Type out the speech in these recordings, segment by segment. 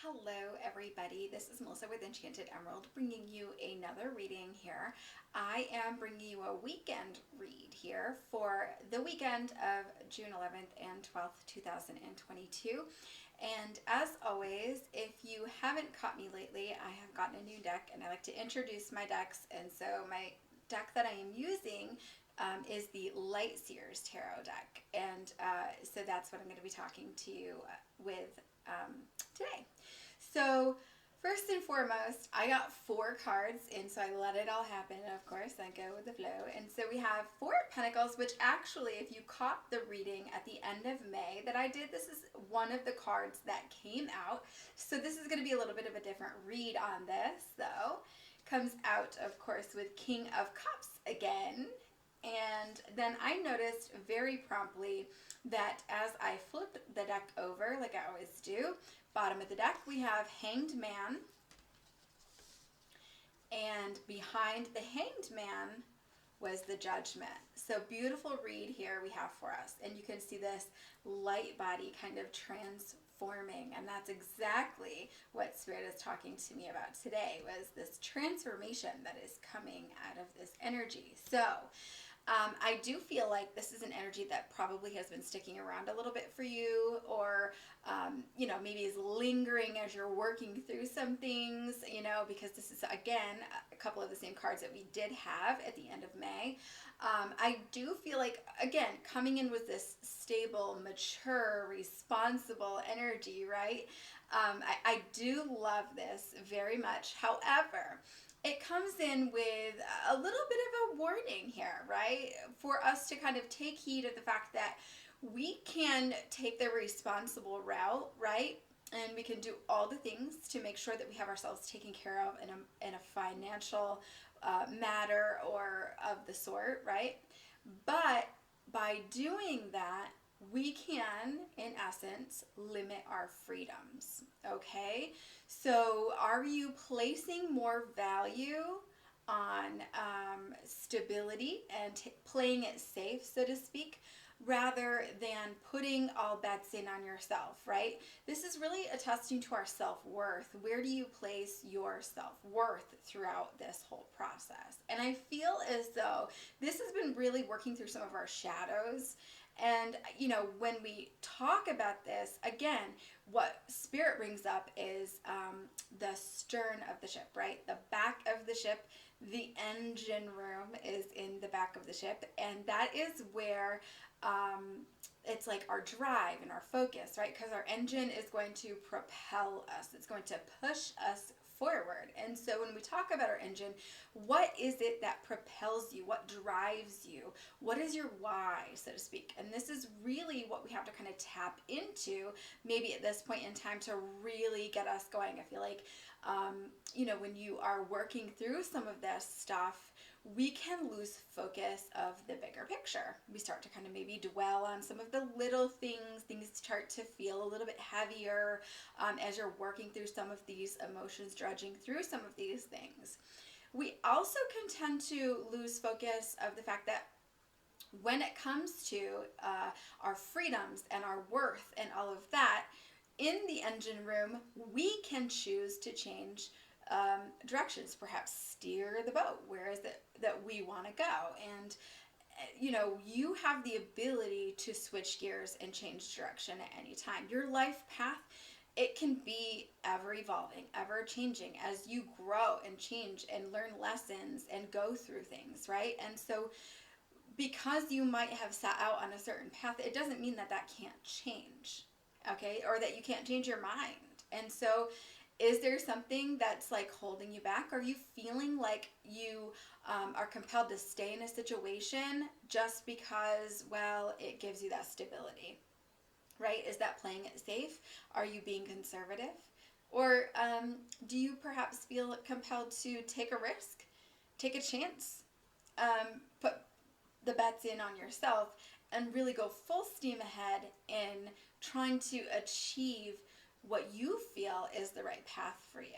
Hello everybody, this is Melissa with Enchanted Emerald bringing you another reading here. I am bringing you a weekend read here for the weekend of June 11th and 12th, 2022. And as always, if you haven't caught me lately, I have gotten a new deck and I like to introduce my decks. And so my deck that I am using is the Light Seers Tarot deck. And so that's what I'm going to be talking to you with today. So first and foremost, I got 4 cards, and so I let it all happen. Of course, I go with the flow. And so we have 4 Pentacles, which actually, if you caught the reading at the end of May that I did, this is one of the cards that came out. So this is going to be a little bit of a different read on this, though. Comes out, of course, with King of Cups again. And then I noticed very promptly that as I flipped the deck over, like I always do, bottom of the deck we have Hanged Man, and behind the Hanged Man was the Judgment. So beautiful read here we have for us, and you can see this light body kind of transforming, and that's exactly what Spirit is talking to me about today, was this transformation that is coming out of this energy. So I do feel like this is an energy that probably has been sticking around a little bit for you, or, maybe is lingering as you're working through some things, because this is, again, a couple of the same cards that we did have at the end of May. I do feel like, again, coming in with this stable, mature, responsible energy, right? I do love this very much. However, it comes in with a little bit of a warning here, right? For us to kind of take heed of the fact that we can take the responsible route, right? And we can do all the things to make sure that we have ourselves taken care of in a financial matter or of the sort, right? But by doing that, we can, in essence, limit our freedoms, okay? So are you placing more value on stability and playing it safe, so to speak, rather than putting all bets in on yourself, right? This is really attesting to our self-worth. Where do you place your self-worth throughout this whole process? And I feel as though this has been really working through some of our shadows. And, when we talk about this, again, what Spirit brings up is the stern of the ship, right? The back of the ship, the engine room is in the back of the ship. And that is where it's like our drive and our focus, right? Because our engine is going to propel us. It's going to push us forward. And so when we talk about our engine, what is it that propels you? What drives you? What is your why, so to speak? And this is really what we have to kind of tap into maybe at this point in time to really get us going. I feel like, when you are working through some of this stuff, we can lose focus of the bigger picture. We start to kind of maybe dwell on some of the little things. Things start to feel a little bit heavier as you're working through some of these emotions, drudging through some of these things. We also can tend to lose focus of the fact that when it comes to our freedoms and our worth and all of that, in the engine room, we can choose to change directions, perhaps steer the boat where is it that we want to go. And you have the ability to switch gears and change direction at any time. Your life path, it can be ever evolving, ever changing as you grow and change and learn lessons and go through things, right? And so because you might have set out on a certain path, it doesn't mean that that can't change, okay? Or that you can't change your mind. And so is there something that's like holding you back? Are you feeling like you are compelled to stay in a situation just because, well, it gives you that stability, right? Is that playing it safe? Are you being conservative? Or do you perhaps feel compelled to take a risk, take a chance, put the bets in on yourself and really go full steam ahead in trying to achieve what you feel is the right path for you?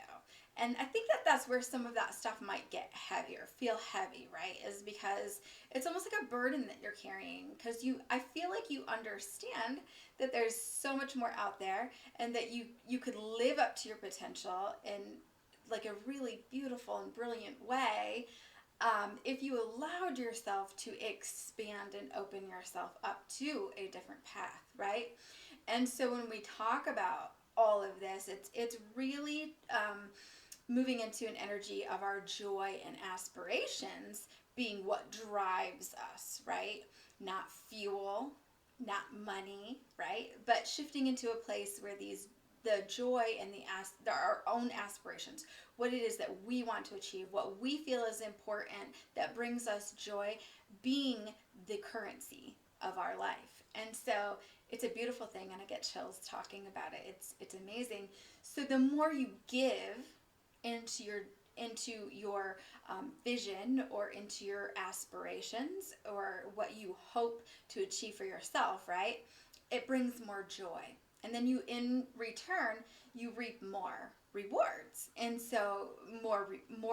And I think that that's where some of that stuff might get heavier, feel heavy, right? Is because it's almost like a burden that you're carrying, because I feel like you understand that there's so much more out there, and that you could live up to your potential in like a really beautiful and brilliant way, if you allowed yourself to expand and open yourself up to a different path, right? And so when we talk about all of this, it's really moving into an energy of our joy and aspirations being what drives us, right? Not fuel, not money, right? But shifting into a place where the joy and our own aspirations, what it is that we want to achieve, what we feel is important, that brings us joy, being the currency of our life. And so it's a beautiful thing, and I get chills talking about it. It's amazing. So the more you give into your vision, or into your aspirations, or what you hope to achieve for yourself, right? It brings more joy. And then in return, you reap more rewards. And so more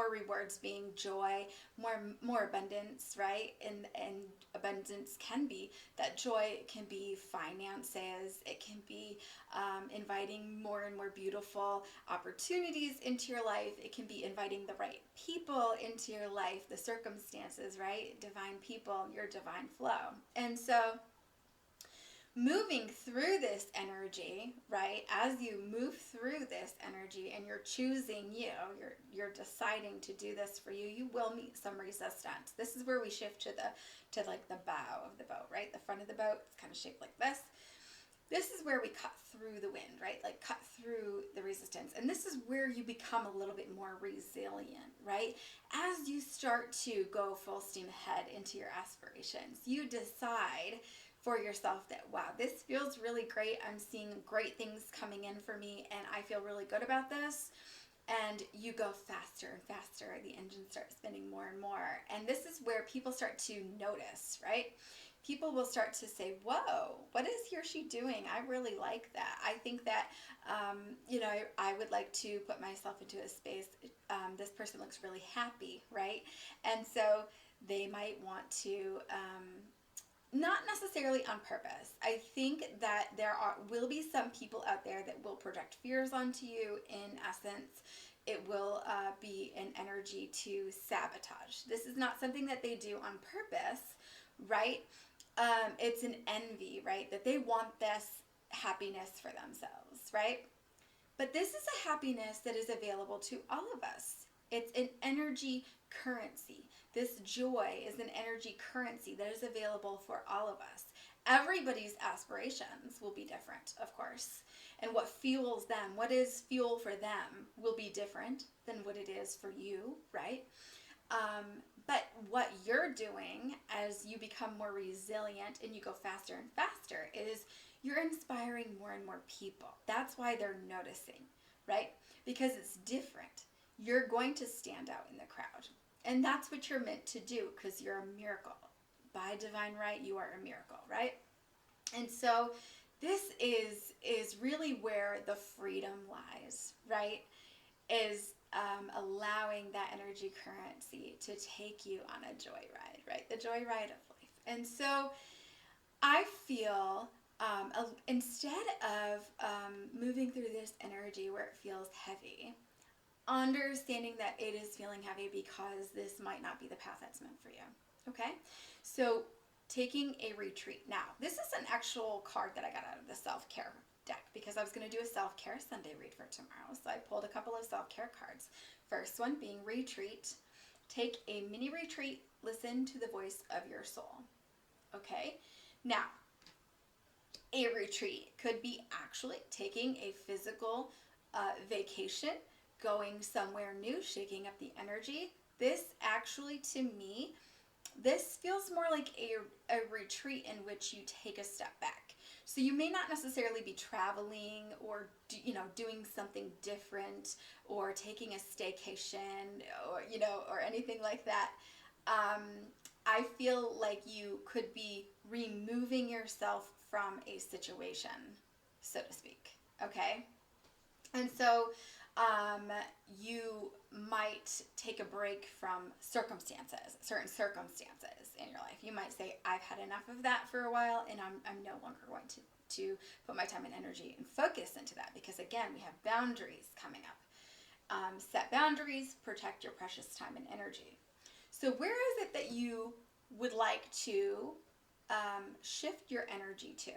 rewards being joy, more abundance, right? And abundance can be that joy, can be finances, it can be inviting more and more beautiful opportunities into your life, it can be inviting the right people into your life, the circumstances, right? Divine people, your divine flow. And so moving through this energy, right? As you move through this energy and you're choosing you're deciding to do this for you, you will meet some resistance. This is where we shift to like the bow of the boat, right? The front of the boat is kind of shaped like this. This is where we cut through the wind, right? Like cut through the resistance. And this is where you become a little bit more resilient, right? As you start to go full steam ahead into your aspirations, you decide for yourself that, wow, this feels really great. I'm seeing great things coming in for me, and I feel really good about this. And you go faster and faster. The engine starts spinning more and more. And this is where people start to notice, right? People will start to say, whoa, what is he or she doing? I really like that. I think that, I would like to put myself into a space. This person looks really happy, right? And so they might want to, not necessarily on purpose. I think that there will be some people out there that will project fears onto you. In essence, it will be an energy to sabotage. This is not something that they do on purpose, right? It's an envy, right? That they want this happiness for themselves, right? But this is a happiness that is available to all of us. It's an energy currency. This joy is an energy currency that is available for all of us. Everybody's aspirations will be different, of course. And what fuels them, what is fuel for them, will be different than what it is for you, right? But what you're doing as you become more resilient and you go faster and faster is you're inspiring more and more people. That's why they're noticing, right? Because it's different. You're going to stand out in the crowd. And that's what you're meant to do, because you're a miracle. By divine right, you are a miracle, right? And so this is really where the freedom lies, right? Is allowing that energy currency to take you on a joyride, right? The joyride of life. And so I feel instead of moving through this energy where it feels heavy, understanding that it is feeling heavy because this might not be the path that's meant for you. Okay? So taking a retreat. Now, this is an actual card that I got out of the self-care deck, because I was going to do a self-care Sunday read for tomorrow. So I pulled a couple of self-care cards. First one being retreat. Take a mini retreat. Listen to the voice of your soul. Okay? Now, a retreat could be actually taking a physical vacation, going somewhere new, shaking up the energy. This actually, to me, this feels more like a retreat in which you take a step back. So you may not necessarily be traveling or doing something different, or taking a staycation, or anything like that. I feel like you could be removing yourself from a situation, so to speak. Okay? And so you might take a break from circumstances, certain circumstances in your life. You might say, I've had enough of that for a while, and I'm no longer going to put my time and energy and focus into that, because again, we have boundaries coming up. Set boundaries, protect your precious time and energy. So where is it that you would like to shift your energy to?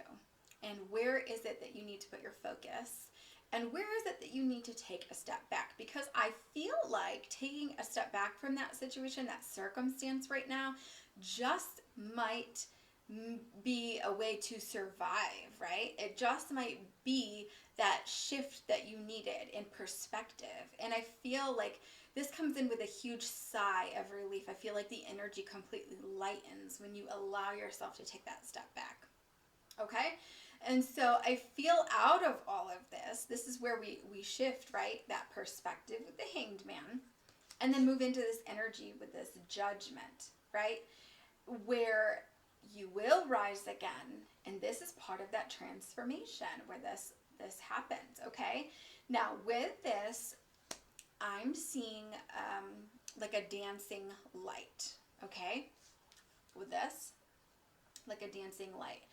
And where is it that you need to put your focus? And where is it that you need to take a step back? Because I feel like taking a step back from that situation, that circumstance right now, just might be a way to survive, right? It just might be that shift that you needed in perspective. And I feel like this comes in with a huge sigh of relief. I feel like the energy completely lightens when you allow yourself to take that step back. Okay? And so I feel out of all of this is where we shift, right? That perspective with the Hanged Man, and then move into this energy with this Judgment, right? Where you will rise again. And this is part of that transformation where this happens, okay? Now with this, I'm seeing like a dancing light, okay? With this, like a dancing light.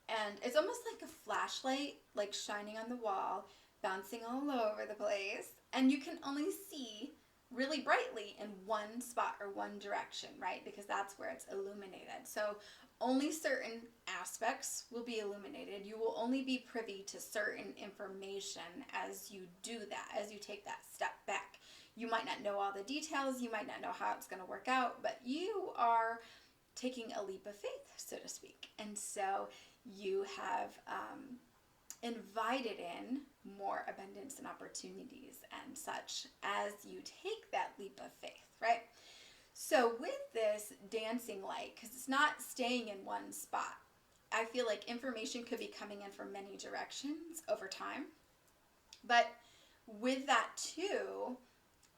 And it's almost like a flashlight, like shining on the wall, bouncing all over the place. And you can only see really brightly in one spot or one direction, right? Because that's where it's illuminated. So only certain aspects will be illuminated. You will only be privy to certain information as you do that, as you take that step back. You might not know all the details. You might not know how it's going to work out, but you are taking a leap of faith, so to speak. And so you have invited in more abundance and opportunities and such as you take that leap of faith, right? So with this dancing light, because it's not staying in one spot, I feel like information could be coming in from many directions over time. But with that too,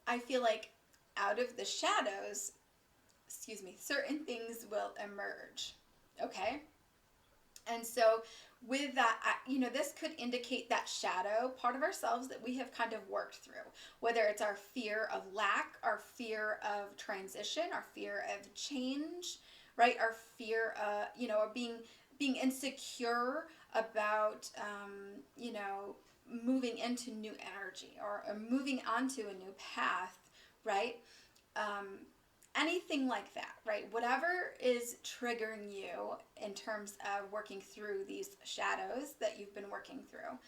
I feel like out of the shadows, certain things will emerge, okay? And so with that, this could indicate that shadow part of ourselves that we have kind of worked through, whether it's our fear of lack, our fear of transition, our fear of change, right? Our fear, of being insecure about, moving into new energy or moving onto a new path, right? Anything like that, right? Whatever is triggering you in terms of working through these shadows that you've been working through,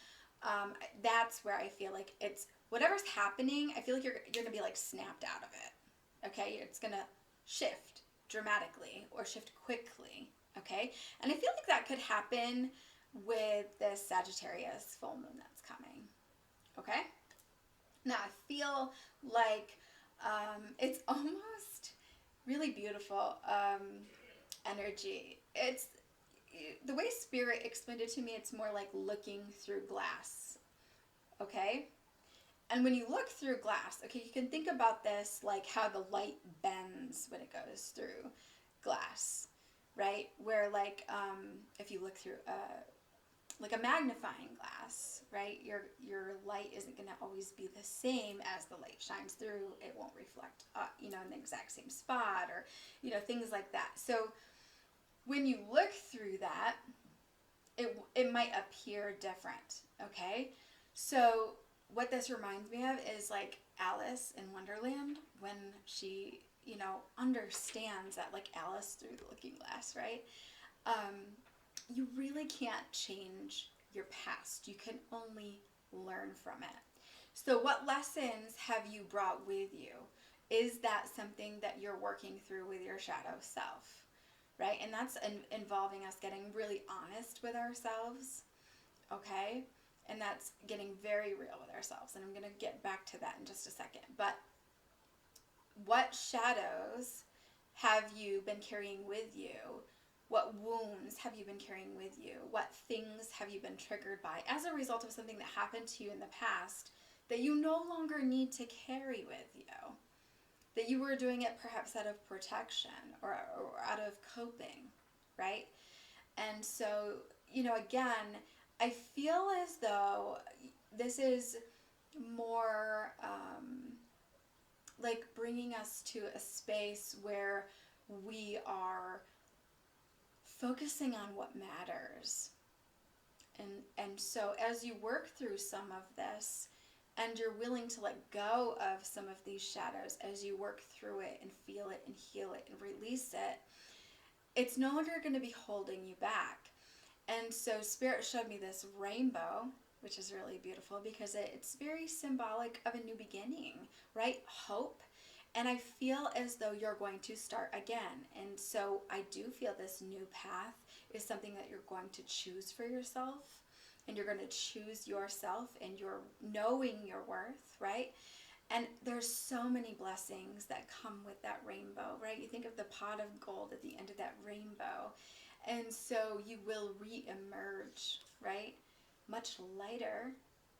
that's where I feel like it's whatever's happening. I feel like you're going to be like snapped out of it. Okay, it's going to shift dramatically or shift quickly. Okay, and I feel like that could happen with this Sagittarius full moon that's coming. Okay, now I feel like it's almost really beautiful energy. It's the way Spirit explained it to me. It's more like looking through glass. Okay, and when you look through glass, okay, you can think about this like how the light bends when it goes through glass, right? Where like if you look through like a magnifying glass, right? Your light isn't going to always be the same as the light shines through. It won't reflect, in the exact same spot, or, things like that. So when you look through that, it might appear different, okay? So what this reminds me of is like Alice in Wonderland when she, understands that, like Alice through the looking glass, right? You really can't change your past. You can only learn from it. So what lessons have you brought with you? Is that something that you're working through with your shadow self, right? And that's involving us getting really honest with ourselves, okay? And that's getting very real with ourselves. And I'm going to get back to that in just a second. But what shadows have you been carrying with you? What wounds have you been carrying with you? What things have you been triggered by as a result of something that happened to you in the past that you no longer need to carry with you? That you were doing it perhaps out of protection or out of coping, right? And so, again, I feel as though this is more like bringing us to a space where we are focusing on what matters. And so as you work through some of this, and you're willing to let go of some of these shadows, as you work through it and feel it and heal it and release it, it's no longer going to be holding you back. And so Spirit showed me this rainbow, which is really beautiful because it's very symbolic of a new beginning, right? Hope. And I feel as though you're going to start again. And so I do feel this new path is something that you're going to choose for yourself. And you're going to choose yourself and your knowing your worth, right? And there's so many blessings that come with that rainbow, right? You think of the pot of gold at the end of that rainbow. And so you will re-emerge, right? Much lighter,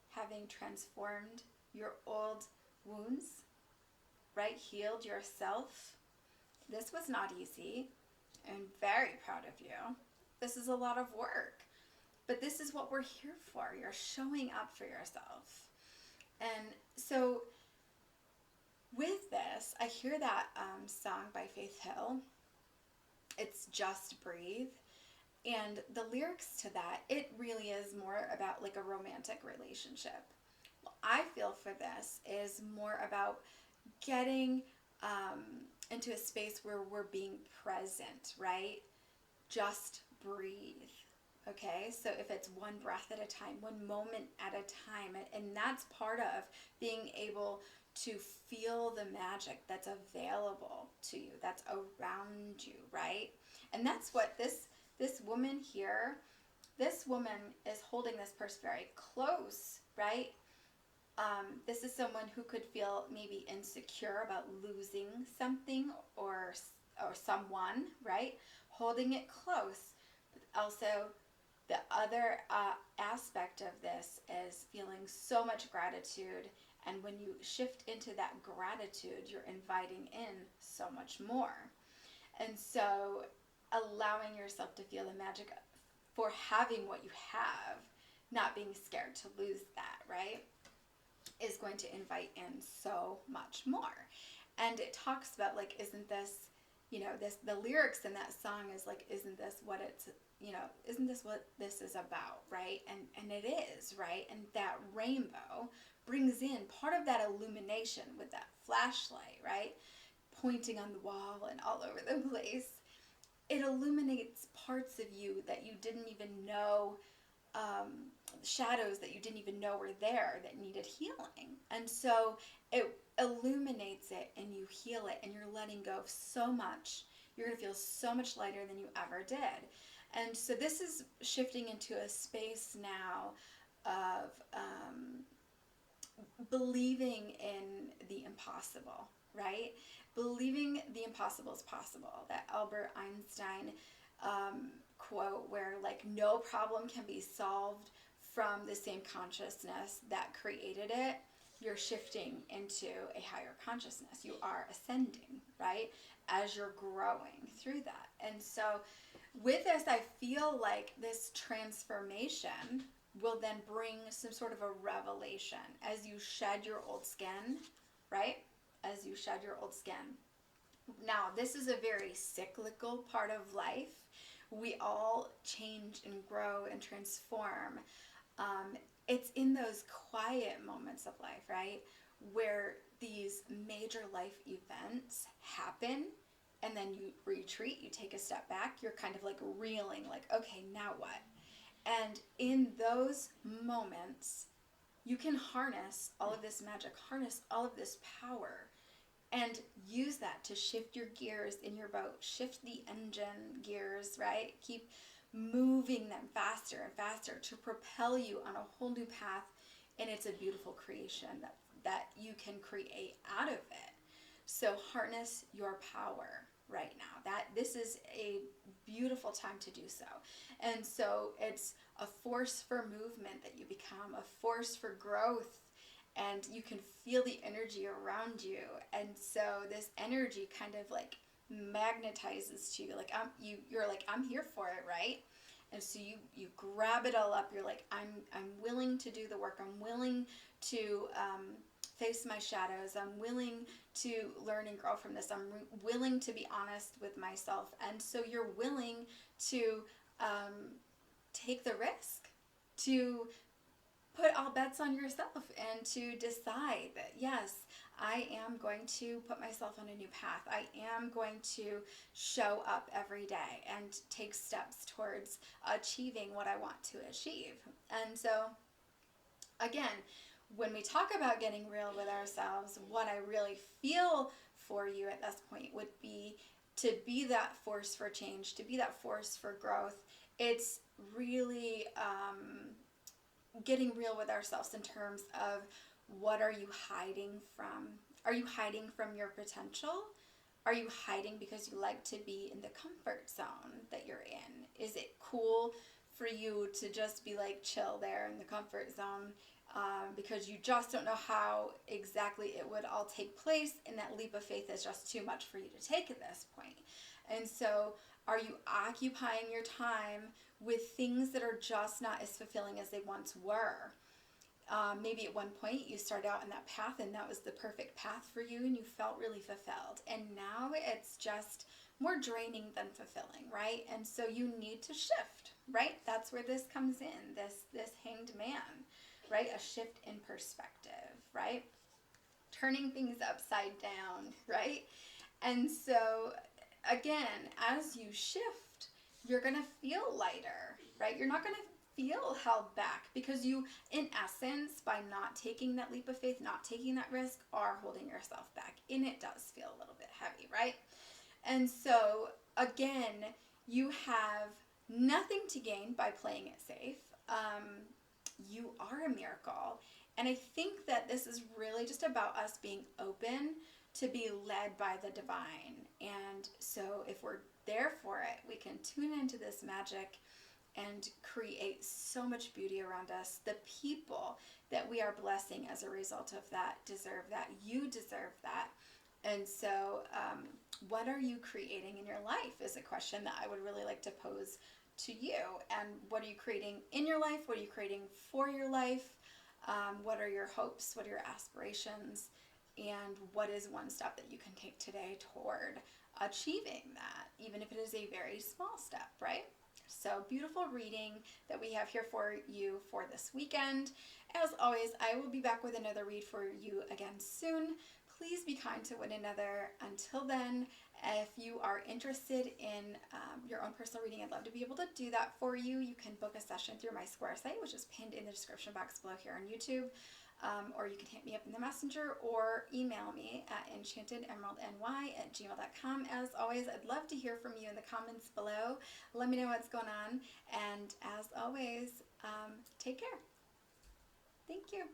having transformed your old wounds, right? Healed yourself. This was not easy. I'm very proud of you. This is a lot of work. But this is what we're here for. You're showing up for yourself. And so with this, I hear that song by Faith Hill. It's Just Breathe. And the lyrics to that, it really is more about like a romantic relationship. What I feel for this is more about getting into a space where we're being present, right? Just breathe. Okay, so if it's one breath at a time, one moment at a time, and that's part of being able to feel the magic that's available to you, that's around you, right? And that's what this woman here, this woman is holding this purse very close, right? This is someone who could feel maybe insecure about losing something or someone, right? Holding it close, but also the other aspect of this is feeling so much gratitude, and when you shift into that gratitude, you're inviting in so much more. And so allowing yourself to feel the magic for having what you have, not being scared to lose that, right, is going to invite in so much more. And it talks about like, isn't this, you know, the lyrics in that song is like, isn't this what it's, you know, isn't this what this is about, right? And it is, right? And that rainbow brings in part of that illumination with that flashlight, right? Pointing on the wall and all over the place. It illuminates parts of you that you didn't even know, shadows that you didn't even know were there that needed healing. And so it illuminates it and you heal it and you're letting go of so much. You're going to feel so much lighter than you ever did. And so this is shifting into a space now of believing in the impossible, right? Believing the impossible is possible. That Albert Einstein quote where like no problem can be solved from the same consciousness that created it. You're shifting into a higher consciousness. You are ascending, right? As you're growing through that. And so with this, I feel like this transformation will then bring some sort of a revelation as you shed your old skin, right? As you shed your old skin. Now, this is a very cyclical part of life. We all change and grow and transform. It's in those quiet moments of life, right? Where these major life events happen and then you retreat, you take a step back, you're kind of like reeling, like, okay, now what? And in those moments, you can harness all of this magic, harness all of this power, and use that to shift your gears in your boat, shift the engine gears, right? Keep moving them faster and faster to propel you on a whole new path. And it's a beautiful creation that you can create out of it. So harness your power right now. This is a beautiful time to do so. And so it's a force for movement that you become, a force for growth, and you can feel the energy around you. And so this energy kind of like magnetizes to you, like you're like, I'm here for it, right? And so you grab it all up. You're like, I'm willing to do the work. I'm willing to face my shadows. I'm willing to learn and grow from this. I'm willing to be honest with myself. And so you're willing to take the risk, to put all bets on yourself, and to decide that, yes, I am going to put myself on a new path. I am going to show up every day and take steps towards achieving what I want to achieve. And so, again, when we talk about getting real with ourselves, what I really feel for you at this point would be to be that force for change, to be that force for growth. It's really getting real with ourselves in terms of, what are you hiding from? Are you hiding from your potential? Are you hiding because you like to be in the comfort zone that you're in? Is it cool for you to just be like chill there in the comfort zone because you just don't know how exactly it would all take place, and that leap of faith is just too much for you to take at this point? And so are you occupying your time with things that are just not as fulfilling as they once were? Maybe at one point you started out in that path and that was the perfect path for you and you felt really fulfilled. And now it's just more draining than fulfilling, right? And so you need to shift, right? That's where this comes in, this hanged man, right? A shift in perspective, right? Turning things upside down, right? And so again, as you shift, you're going to feel lighter, right? You're not going to feel held back, because you, in essence, by not taking that leap of faith, not taking that risk, are holding yourself back. And it does feel a little bit heavy, right? And so, again, you have nothing to gain by playing it safe. You are a miracle. And I think that this is really just about us being open to be led by the divine. And so if we're there for it, we can tune into this magic and create so much beauty around us. The people that we are blessing as a result of that deserve that. You deserve that. And so what are you creating in your life is a question that I would really like to pose to you. And what are you creating in your life? What are you creating for your life? What are your hopes? What are your aspirations? And what is one step that you can take today toward achieving that, even if it is a very small step, right? So beautiful reading that we have here for you for this weekend. As always, I will be back with another read for you again soon. Please be kind to one another. Until then, if you are interested in your own personal reading, I'd love to be able to do that for you. You can book a session through my Square site, which is pinned in the description box below here on YouTube. Or you can hit me up in the messenger or email me at enchantedemeraldny@gmail.com. As always, I'd love to hear from you in the comments below. Let me know what's going on. And as always, take care. Thank you.